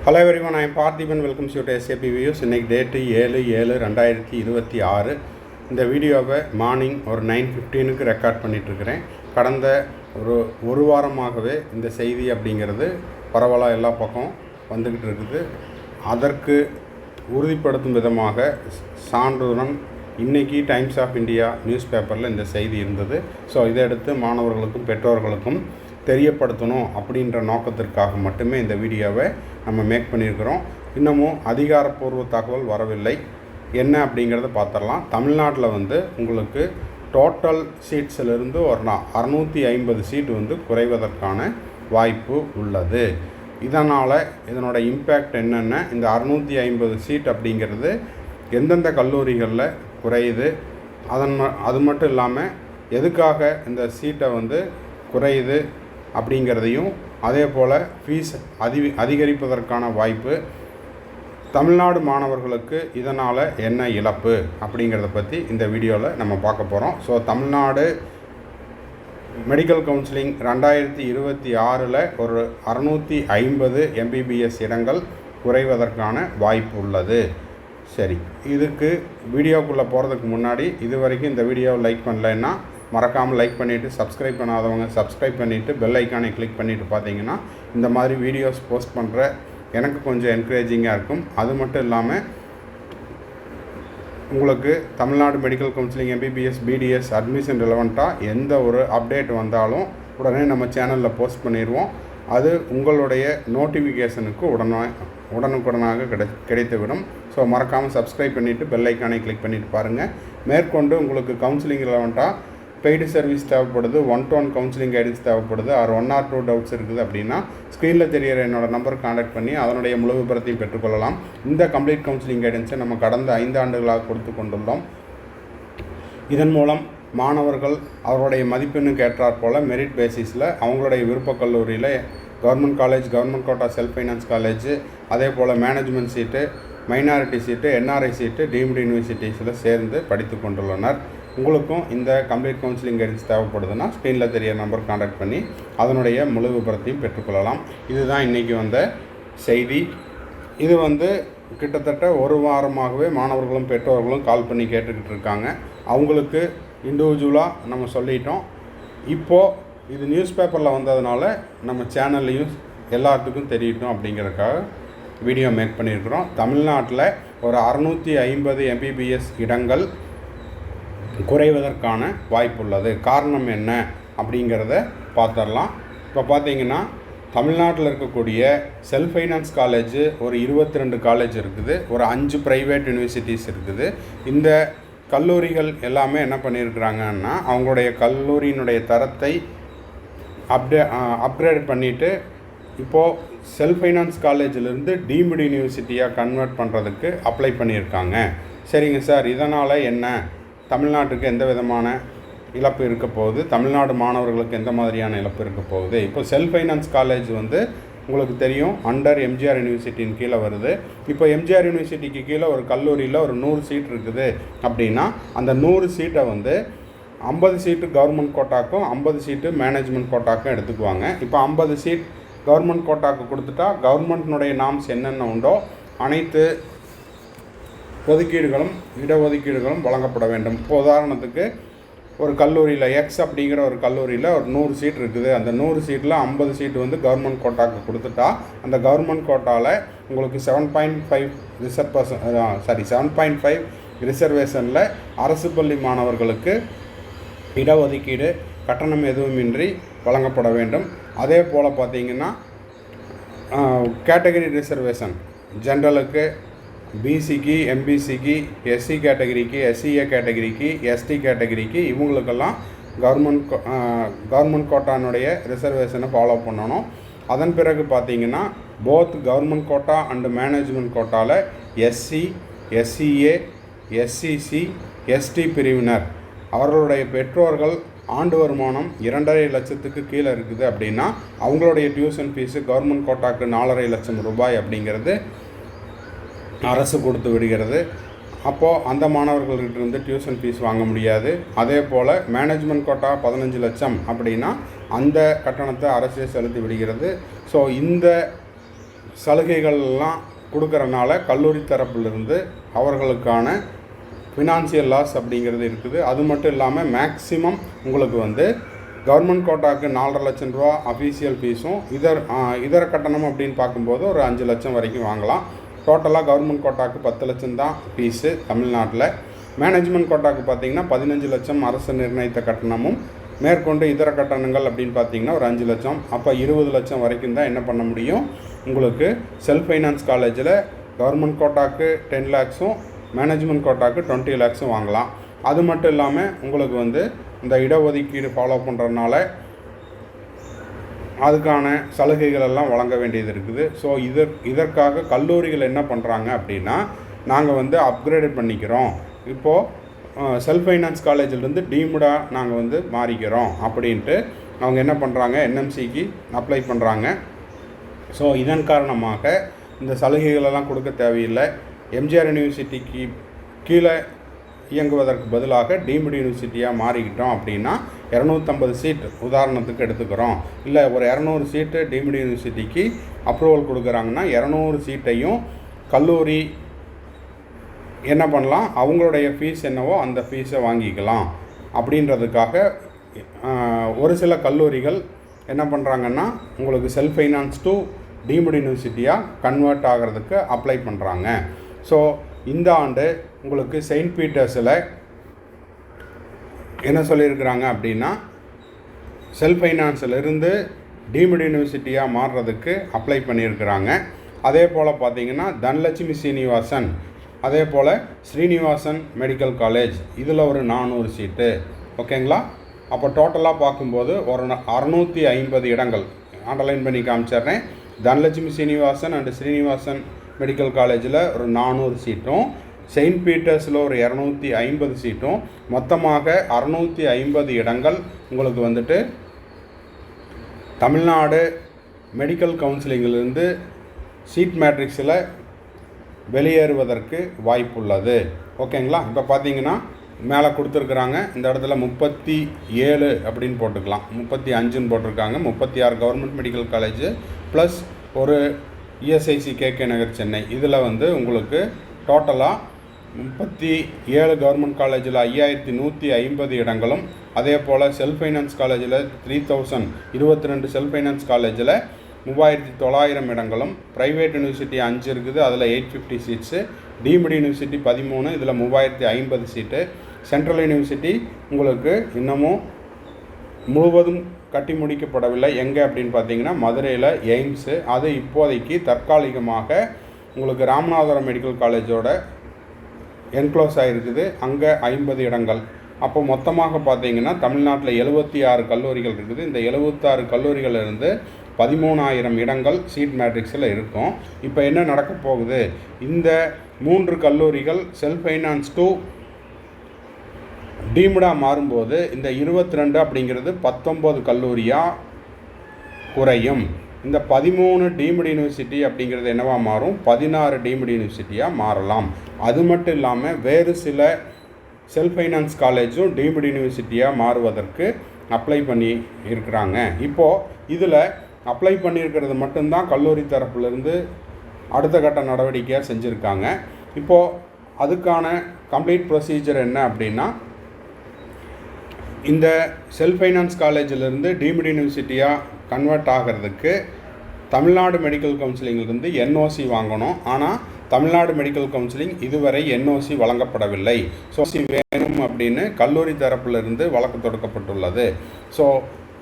Hello everyone, I am Parthiban. Welcome to SAP Views. இன்னைக்கு date 7/7/2026. இந்த வீடியோவை morning ஒரு 9:15க்கு ரெக்கார்ட் பண்ணிகிட்ருக்கிறேன். கடந்த ஒரு வாரமாகவே இந்த செய்தி அப்படிங்கிறது பரவலாக எல்லா பக்கம் வந்துக்கிட்டு இருக்குது. அதற்கு உறுதிப்படுத்தும் விதமாக சான்றுடன் இன்றைக்கி டைம்ஸ் ஆஃப் இந்தியா நியூஸ் பேப்பரில் இந்த செய்தி இருந்தது. ஸோ இதை எடுத்து மாணவர்களுக்கும் பெற்றோர்களுக்கும் தெரியப்படுத்தணும் அப்படின்ற நோக்கத்திற்காக மட்டுமே இந்த வீடியோவை நம்ம மேக் பண்ணியிருக்கிறோம். இன்னமும் அதிகாரப்பூர்வ தகவல் வரவில்லை. என்ன அப்படிங்கிறத பார்த்துடலாம். தமிழ்நாட்டில் உங்களுக்கு டோட்டல் சீட்ஸிலிருந்து ஒரு 650 சீட்டு குறைவதற்கான வாய்ப்பு உள்ளது. இதனால் இதனோட இம்பேக்ட் என்னென்ன, இந்த 650 சீட் அப்படிங்கிறது எந்தெந்த கல்லூரிகளில் குறையுது, அது மட்டும் இல்லாமல் எதுக்காக இந்த சீட்டை குறையுது அப்படிங்கிறதையும், அதே போல் ஃபீஸ் அதிகரிப்பதற்கான வாய்ப்பு, தமிழ்நாடு மாணவர்களுக்கு இதனால் என்ன இழப்பு அப்படிங்கிறத பற்றி இந்த வீடியோவில் நம்ம பார்க்க போகிறோம். ஸோ தமிழ்நாடு மெடிக்கல் கவுன்சிலிங் 2026 ஒரு 650 MBBS இடங்கள் குறைவதற்கான வாய்ப்பு உள்ளது. சரி, இதுக்கு வீடியோக்குள்ளே போகிறதுக்கு முன்னாடி இது வரைக்கும் இந்த வீடியோவை லைக் பண்ணலைன்னா மறக்காமல் லைக் பண்ணிவிட்டு, சப்ஸ்கிரைப் பண்ணாதவங்க சப்ஸ்கிரைப் பண்ணிவிட்டு பெல் ஐக்கானை கிளிக் பண்ணிவிட்டு பார்த்தீங்கன்னா இந்த மாதிரி வீடியோஸ் போஸ்ட் பண்ணுற எனக்கு கொஞ்சம் என்கரேஜிங்காக இருக்கும். அது மட்டும் இல்லாமல் உங்களுக்கு Tamil Nadu medical counselling MBBS BDS admission ரிலவெண்ட்டாக எந்த ஒரு அப்டேட் வந்தாலும் உடனே நம்ம சேனலில் போஸ்ட் பண்ணிடுவோம். அது உங்களுடைய நோட்டிஃபிகேஷனுக்கு உடனுக்குடனாக கிடைத்துவிடும். ஸோ மறக்காமல் சப்ஸ்கிரைப் பண்ணிவிட்டு பெல் ஐக்கானை கிளிக் பண்ணிவிட்டு பாருங்கள். மேற்கொண்டு உங்களுக்கு கவுன்சிலிங் ரிலவெண்ட்டாக பெய்டு சர்வீஸ் தேவைப்படுது, 1-to-1 கவுன்சிலிங் கைடன்ஸ் தேவைப்படுது, ஆர் 1 or 2 டவுட்ஸ் இருக்குது அப்படின்னா ஸ்க்ரீனில் தெரிகிற என்னோடய நம்பர் கான்டாக்ட் பண்ணி அதனுடைய முழு விபரத்தையும் பெற்றுக்கொள்ளலாம். இந்த கம்ப்ளீட் கவுன்சிலிங் கைடன்ஸை நம்ம கடந்த 5 ஆண்டுகளாக கொடுத்து கொண்டுள்ளோம். இதன் மூலம் மாணவர்கள் அவருடைய மதிப்பெண்ணுக்கு ஏற்றாற் போல் மெரிட் பேசிஸில் அவங்களுடைய விருப்ப கல்லூரியில் government college, government quota self finance college, அதே போல் management seat, minority seat, NRI seat, deemed யூனிவர்சிட்டிஸில் சேர்ந்து படித்து கொண்டுள்ளனர். உங்களுக்கும் இந்த கம்ப்ளீட் கவுன்சிலிங் கைடன்ஸ் தேவைப்படுதுன்னா ஸ்க்ரீனில் தெரிய நம்பர் கான்டாக்ட் பண்ணி அதனுடைய முழு விபரத்தையும் பெற்றுக்கொள்ளலாம். இதுதான் இன்றைக்கி வந்த செய்தி. இது கிட்டத்தட்ட ஒரு வாரமாகவே மாணவர்களும் பெற்றோர்களும் கால் பண்ணி கேட்டுக்கிட்டு இருக்காங்க. அவங்களுக்கு இண்டிவிஜுவலாக நம்ம சொல்லிட்டோம். இப்போது இது நியூஸ் பேப்பரில் வந்ததுனால நம்ம சேனல்லையும் எல்லாத்துக்கும் தெரியட்டும் அப்படிங்கிறதுக்காக வீடியோ மேக் பண்ணியிருக்கிறோம். தமிழ்நாட்டில் ஒரு 650 MBBS இடங்கள் குறைவதற்கான வாய்ப்புள்ளது. காரணம் என்ன அப்படிங்கிறத பார்த்துடலாம். இப்போ பார்த்தீங்கன்னா தமிழ்நாட்டில் இருக்கக்கூடிய செல்ஃப் ஃபைனான்ஸ் காலேஜ் ஒரு 22 காலேஜ் இருக்குது, ஒரு 5 ப்ரைவேட் யூனிவர்சிட்டிஸ் இருக்குது. இந்த கல்லூரிகள் எல்லாமே என்ன பண்ணியிருக்கிறாங்கன்னா அவங்களுடைய கல்லூரியினுடைய தரத்தை அப்கிரேட் பண்ணிவிட்டு இப்போது செல்ஃப் ஃபைனான்ஸ் காலேஜிலேருந்து டீம்டு யூனிவர்சிட்டியாக கன்வெர்ட் பண்ணுறதுக்கு அப்ளை பண்ணியிருக்காங்க. சரிங்க சார், இதனால் என்ன, தமிழ்நாட்டுக்கு எந்த விதமான இழப்பு இருக்க போகுது, தமிழ்நாடு மாணவர்களுக்கு எந்த மாதிரியான இழப்பு இருக்க போகுது? இப்போ செல்ஃப் ஃபைனான்ஸ் காலேஜ் உங்களுக்கு தெரியும் அண்டர் MGR யூனிவர்சிட்டியின் கீழே வருது. இப்போ MGR யூனிவர்சிட்டிக்கு கீழே ஒரு கல்லூரியில் ஒரு 100 சீட் இருக்குது அப்படின்னா அந்த 100 சீட்டை 50 சீட்டு கவர்மெண்ட் கோட்டாக்கும் 50 சீட்டு மேனேஜ்மெண்ட் கோட்டாக்கும் எடுத்துக்குவாங்க. இப்போ 50 சீட் கவர்மெண்ட் கோட்டாக்கு கொடுத்துட்டா கவர்மெண்ட்னுடைய நாம்ஸ் என்னென்ன உண்டோ அனைத்து ஒதுக்கீடுகளும் இடஒதுக்கீடுகளும் வழங்கப்பட வேண்டும். இப்போ உதாரணத்துக்கு ஒரு கல்லூரியில் X அப்படிங்கிற ஒரு கல்லூரியில் ஒரு 100 சீட் இருக்குது. அந்த 100 சீட்டில் 50 சீட்டு கவர்மெண்ட் கோட்டாக்கு கொடுத்துட்டா அந்த கவர்மெண்ட் கோட்டாவில் உங்களுக்கு 7.5 ரிசர்வேஷனில் அரசு பள்ளி மாணவர்களுக்கு இடஒதுக்கீடு கட்டணம் எதுவுமின்றி வழங்கப்பட வேண்டும். அதே போல் பார்த்திங்கன்னா கேட்டகரி ரிசர்வேஷன் ஜென்ரலுக்கு, BCக்கு, MBCக்கு, SC கேட்டகரிக்கு, SCA கேட்டகரிக்கு, ST கேட்டகரிக்கு இவங்களுக்கெல்லாம் கவர்மெண்ட் கோட்டானுடைய ரிசர்வேஷனை ஃபாலோ பண்ணணும். அதன் பிறகு பார்த்திங்கன்னா both government quota and management கோட்டாவில் SC, SCA, SCC, ST பிரிவினர் அவர்களுடைய பெற்றோர்கள் ஆண்டு வருமானம் 2.5 லட்சத்துக்கு கீழே இருக்குது அப்படின்னா அவங்களுடைய டியூஷன் ஃபீஸு கவர்மெண்ட் கோட்டாக்கு 4.5 லட்சம் ரூபாய் அப்படிங்கிறது அரசு கொடுத்து விடுகிறது. அப்போது அந்த மாணவர்கள்கிட்ட டியூஷன் ஃபீஸ் வாங்க முடியாது. அதே போல் மேனேஜ்மெண்ட் கோட்டா 15 லட்சம் அப்படின்னா அந்த கட்டணத்தை அரசே செலுத்தி விடுகிறது. ஸோ இந்த சலுகைகள்லாம் கொடுக்கறனால கல்லூரி தரப்பிலிருந்து அவர்களுக்கான ஃபினான்சியல் லாஸ் அப்படிங்கிறது இருக்குது. அது மட்டும் இல்லாமல் மேக்ஸிமம் உங்களுக்கு வந்து கவர்மெண்ட் கோட்டாவுக்கு 4.5 லட்சம் ரூபா அஃபீஷியல் ஃபீஸும் இதர கட்டணம் அப்படின்னு பார்க்கும்போது ஒரு 5 லட்சம் வரைக்கும் வாங்கலாம். டோட்டலாக கவர்மெண்ட் கோட்டாவுக்கு 10 லட்சம் தான் ஃபீஸு தமிழ்நாட்டில். மேனேஜ்மெண்ட் கோட்டாவுக்கு பார்த்திங்கன்னா 15 லட்சம் அரசு நிர்ணயித்த கட்டணமும் மேற்கொண்டு இதர கட்டணங்கள் அப்படின்னு பார்த்தீங்கன்னா ஒரு 5 லட்சம். அப்போ 20 லட்சம் வரைக்கும் தான் என்ன பண்ண முடியும், உங்களுக்கு செல்ஃப் ஃபைனான்ஸ் காலேஜில் கவர்மெண்ட் கோட்டாவுக்கு 10 லேக்ஸும் மேனேஜ்மெண்ட் கோட்டாவுக்கு 20 லேக்ஸும் வாங்கலாம். அது மட்டும் இல்லாமல் உங்களுக்கு வந்து இந்த இடஒதுக்கீடு ஃபாலோ பண்ணுறதுனால அதுக்கான சலுகைகள் எல்லாம் வழங்க வேண்டியது இருக்குது. ஸோ இதற்காக கல்லூரிகள் என்ன பண்ணுறாங்க அப்படின்னா, நாங்கள் வந்து அப்கிரேட் பண்ணிக்கிறோம், இப்போது செல்ஃப் ஃபைனான்ஸ் காலேஜிலேருந்து டீம்டாக நாங்கள் வந்து மாறிக்கிறோம் அப்படின்ட்டு அவங்க என்ன பண்ணுறாங்க, என்எம்சிக்கு அப்ளை பண்ணுறாங்க. ஸோ இதன் காரணமாக இந்த சலுகைகளெல்லாம் கொடுக்க தேவையில்லை. எம்ஜிஆர் யூனிவர்சிட்டிக்கு கீழே இயங்குவதற்கு பதிலாக டீம்டு யூனிவர்சிட்டியாக மாறிக்கிட்டோம் அப்படின்னா 250 சீட் உதாரணத்துக்கு எடுத்துக்கிறோம், இல்லை ஒரு 200 சீட்டு டீம்டு யூனிவர்சிட்டிக்கு அப்ரூவல் கொடுக்குறாங்கன்னா 200 சீட்டையும் கல்லூரி என்ன பண்ணலாம், அவங்களுடைய ஃபீஸ் என்னவோ அந்த ஃபீஸை வாங்கிக்கலாம். அப்படின்றதுக்காக ஒரு சில கல்லூரிகள் என்ன பண்ணுறாங்கன்னா உங்களுக்கு செல்ஃப் ஃபைனான்ஸ் டு டீம்டு யூனிவர்சிட்டியாக கன்வெர்ட் ஆகிறதுக்கு அப்ளை பண்ணுறாங்க. ஸோ இந்த ஆண்டு உங்களுக்கு செயின்ட் பீட்டர்ஸில் என்ன சொல்லியிருக்கிறாங்க அப்படின்னா, செல்ஃப் ஃபைனான்ஸிலிருந்து டீம்டு யூனிவர்சிட்டியாக மாறுறதுக்கு அப்ளை பண்ணியிருக்கிறாங்க. அதே போல் பார்த்திங்கன்னா தனலட்சுமி சீனிவாசன், அதே போல் ஸ்ரீனிவாசன் மெடிக்கல் காலேஜ், இதில் ஒரு 400 சீட்டு. ஓகேங்களா? அப்போ டோட்டலாக பார்க்கும்போது ஒரு 650 இடங்கள் அண்டர்லைன் பண்ணி காமிச்சிட்றேன். தனலட்சுமி சீனிவாசன் அண்டு ஸ்ரீனிவாசன் மெடிக்கல் காலேஜில் ஒரு 400 சீட்டும், செயின்ட் பீட்டர்ஸில் ஒரு 250 சீட்டும், மொத்தமாக 650 இடங்கள் உங்களுக்கு வந்துட்டு தமிழ்நாடு மெடிக்கல் கவுன்சிலிங்கிலிருந்து சீட் மேட்ரிக்ஸில் வெளியேறுவதற்கு வாய்ப்புள்ளது. ஓகேங்களா? இப்போ பார்த்தீங்கன்னா மேலே கொடுத்துருக்குறாங்க, இந்த இடத்துல 37 அப்படின்னு போட்டுக்கலாம், 35ன்னு போட்டிருக்காங்க. 36 கவர்மெண்ட் மெடிக்கல் காலேஜ் ப்ளஸ் ஒரு இஎஸ்ஐசி கேகே நகர் சென்னை, இதில் வந்து உங்களுக்கு டோட்டலாக 37 கவர்மெண்ட் காலேஜில் 5150 இடங்களும், அதே போல் செல்ஃப் ஃபைனான்ஸ் காலேஜில் 3022 செல்ஃப் ஃபைனான்ஸ் காலேஜில் 3900 இடங்களும், ப்ரைவேட் யூனிவர்சிட்டி 5 இருக்குது, அதில் 850 சீட்ஸு, டீம்டு யூனிவர்சிட்டி 13, இதில் 3050 சீட்டு, சென்ட்ரல் யூனிவர்சிட்டி உங்களுக்கு இன்னமும் முழுவதும் கட்டி முடிக்கப்படவில்லை. எங்கே அப்படின்னு பார்த்தீங்கன்னா மதுரையில் எய்ம்ஸு, அது இப்போதைக்கு தற்காலிகமாக உங்களுக்கு ராமநாதபுரம் மெடிக்கல் காலேஜோட என்க்ளோஸ் ஆகிருக்குது, அங்கே 50 இடங்கள். அப்போ மொத்தமாக பார்த்தீங்கன்னா தமிழ்நாட்டில் 76 கல்லூரிகள் இருக்குது. இந்த 76 கல்லூரிகளிலிருந்து 13000 இடங்கள் சீட் மேட்ரிக்ஸில் இருக்கும். இப்போ என்ன நடக்க போகுது, இந்த 3 கல்லூரிகள் செல்ஃப் ஃபைனான்ஸ் டு டீம்டாக மாறும்போது இந்த 22 அப்படிங்கிறது 19 கல்லூரியாக குறையும். இந்த 13 டீம்டு யூனிவர்சிட்டி அப்படிங்கிறது என்னவா மாறும், 16 டீம்டு யூனிவர்சிட்டியாக மாறலாம். அது மட்டும் இல்லாமல் வேறு சில செல்ஃப் ஃபைனான்ஸ் காலேஜும் டீம்டு யூனிவர்சிட்டியாக மாறுவதற்கு அப்ளை பண்ணி இருக்கிறாங்க. இப்போது இதில் அப்ளை பண்ணியிருக்கிறது மட்டும்தான் கல்லூரி தரப்புலேருந்து அடுத்த கட்ட நடவடிக்கையாக செஞ்சுருக்காங்க. இப்போது அதுக்கான கம்ப்ளீட் ப்ரொசீஜர் என்ன அப்படின்னா, இந்த செல்ஃப் ஃபைனான்ஸ் காலேஜிலேருந்து டீம்டு யூனிவர்சிட்டியாக கன்வெர்ட் ஆகிறதுக்கு தமிழ்நாடு மெடிக்கல் கவுன்சிலிங்கிலிருந்து என்ஓசி வாங்கணும். ஆனால் தமிழ்நாடு மெடிக்கல் கவுன்சிலிங் இதுவரை என்ஓசி வழங்கப்படவில்லை. ஸோ வேணும் அப்படின்னு கல்லூரி தரப்பிலிருந்து வழக்கு தொடுக்கப்பட்டுள்ளது. ஸோ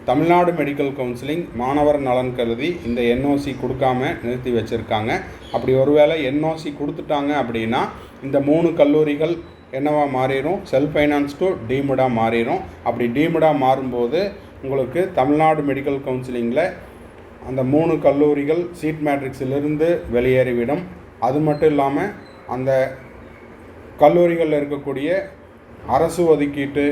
தமிழ்நாடு மெடிக்கல் கவுன்சிலிங் மாணவர் நலன் கருதி இந்த என்ஓசி கொடுக்காம நிறுத்தி வச்சுருக்காங்க. அப்படி ஒருவேளை என்ஓசி கொடுத்துட்டாங்க அப்படின்னா இந்த 3 கல்லூரிகள் என்னவா மாறிடும், செல்ஃப் ஃபைனான்ஸ் டு டீம்டாக மாறிடும். அப்படி டீம்டாக மாறும்போது உங்களுக்கு தமிழ்நாடு மெடிக்கல் கவுன்சிலிங்கில் அந்த 3 கல்லூரிகள் சீட் மேட்ரிக்ஸிலிருந்து வெளியேறிவிடும். அது மட்டும் இல்லாமல் அந்த கல்லூரிகளில் இருக்கக்கூடிய அரசு ஒதுக்கீட்டு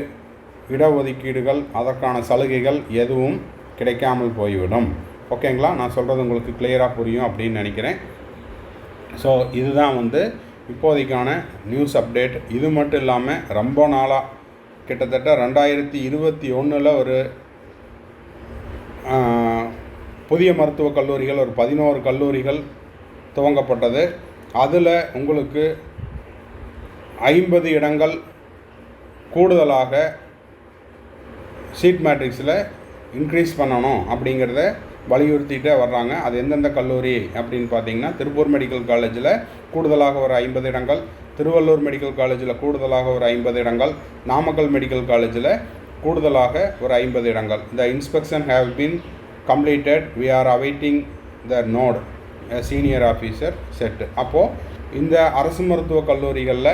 இடஒதுக்கீடுகள் அதற்கான சலுகைகள் எதுவும் கிடைக்காமல் போய்விடும். ஓகேங்களா? நான் சொல்கிறது உங்களுக்கு கிளியராக புரியும் அப்படின்னு நினைக்கிறேன். ஸோ இதுதான் வந்து இப்போதைக்கான நியூஸ் அப்டேட். இது மட்டும் இல்லாமல் ரொம்ப நாளாக கிட்டத்தட்ட 2021 ஒரு புதிய மருத்துவக் கல்லூரிகள் ஒரு 11 கல்லூரிகள் துவங்கப்பட்டது. அதில் உங்களுக்கு 50 இடங்கள் கூடுதலாக சீட் மேட்ரிக்ஸில் இன்க்ரீஸ் பண்ணணும் அப்படிங்கிறத வலியுறுத்திகிட்டே வர்றாங்க. அது எந்தெந்த கல்லூரி அப்படின்னு பார்த்தீங்கன்னா, திருப்பூர் மெடிக்கல் காலேஜில் கூடுதலாக ஒரு 50 இடங்கள், திருவள்ளூர் மெடிக்கல் காலேஜில் கூடுதலாக ஒரு 50 இடங்கள், நாமக்கல் மெடிக்கல் காலேஜில் கூடுதலாக ஒரு 50 இடங்கள். The inspection have been completed. We are awaiting the node, senior officer said. அப்போது இந்த அரசு மருத்துவக் கல்லூரிகளில்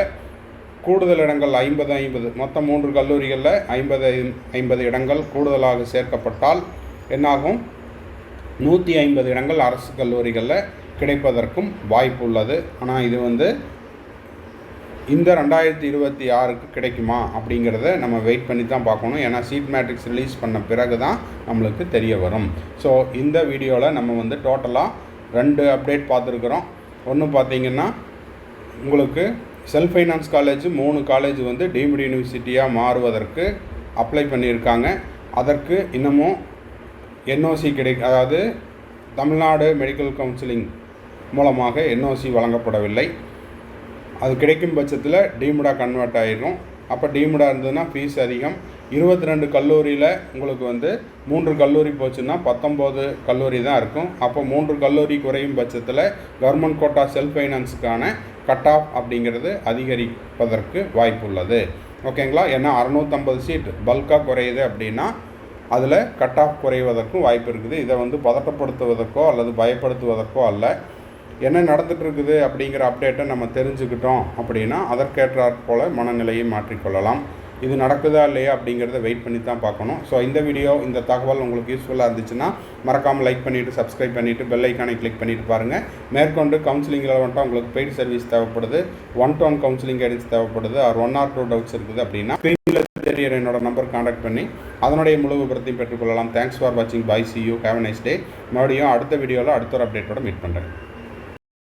கூடுதல் இடங்கள் 50 மொத்தம் 3 கல்லூரிகளில் 50 இடங்கள் கூடுதலாக சேர்க்கப்பட்டால் என்னாகும்? 150 இடங்கள் அரசு கல்லூரிகளில் கிடைப்பதற்கும் வாய்ப்பு உள்ளது. ஆனால் இது இந்த 2026க்கு கிடைக்குமா அப்படிங்கிறத நம்ம வெயிட் பண்ணி தான் பார்க்கணும். ஏன்னா சீட் மேட்ரிக்ஸ் ரிலீஸ் பண்ண பிறகு தான் நம்மளுக்கு தெரிய வரும். ஸோ இந்த வீடியோவில் நம்ம டோட்டலாக 2 அப்டேட் பார்த்துருக்குறோம். ஒன்று பார்த்திங்கன்னா, உங்களுக்கு self finance college 3 college deemed யூனிவர்சிட்டியாக மாறுவதற்கு அப்ளை பண்ணியிருக்காங்க. அதற்கு இன்னமும் என்ஓசி அதாவது தமிழ்நாடு மெடிக்கல் கவுன்சிலிங் மூலமாக என்ஓசி வழங்கப்படவில்லை. அது கிடைக்கும் பட்சத்தில் டீம்டாக கன்வெர்ட் ஆகிடும். அப்போ டீம்டாக இருந்ததுன்னா ஃபீஸ் அதிகம். 22 கல்லூரியில் உங்களுக்கு 3 கல்லூரி போச்சுன்னா 19 கல்லூரி தான் இருக்கும். அப்போ 3 கல்லூரி குறையும் பட்சத்தில் கவர்மெண்ட் கோட்டா செல்ஃப் ஃபைனான்ஸுக்கான கட் ஆஃப் அப்படிங்கிறது அதிகரிப்பதற்கு வாய்ப்பு உள்ளது. ஓகேங்களா? ஏன்னா 650 சீட் பல்காக குறையுது அப்படின்னா அதில் கட் ஆஃப் குறைவதற்கும் வாய்ப்பு இருக்குது. இதை பதட்டப்படுத்துவதற்கோ அல்லது பயப்படுத்துவதற்கோ அல்ல. என்ன நடந்துகிட்டு இருக்குது அப்படிங்கிற அப்டேட்டை நம்ம தெரிஞ்சுக்கிட்டோம் அப்படின்னா அதற்கேற்றாற் போல் மனநிலையை மாற்றிக்கொள்ளலாம். இது நடக்குதா இல்லையா அப்படிங்கிறத வெயிட் பண்ணி தான் பார்க்கணும். ஸோ இந்த தகவல் உங்களுக்கு யூஸ்ஃபுல்லாக இருந்துச்சுன்னா மறக்காமல் லைக் பண்ணிவிட்டு சப்ஸ்கிரைப் பண்ணிவிட்டு பெல் ஐக்கானை கிளிக் பண்ணிவிட்டு பாருங்கள். மேற்கொண்டு கவுன்சிலிங்கில் உங்களுக்கு பெய்டு சர்வீஸ் தேவைப்படுது, 1-to-1 கவுன்சிலிங் கைடன்ஸ் தேவைப்படுது, ஆர் 1 or 2 டவுட்ஸ் இருக்குது அப்படின்னா ஸ்க்ரீனில் தெரியற என்னோட நம்பர் கான்டாக்ட் பண்ணி அதனுடைய முழு விபரத்தையும் பெற்றுக்கொள்ளலாம். தேங்க்ஸ் ஃபார் வாட்சிங். Bye, see you, have a nice day. மறுபடியும் அடுத்த வீடியோவில் அடுத்த ஒரு அப்டேட்டோட மீட் பண்ணுறேன்.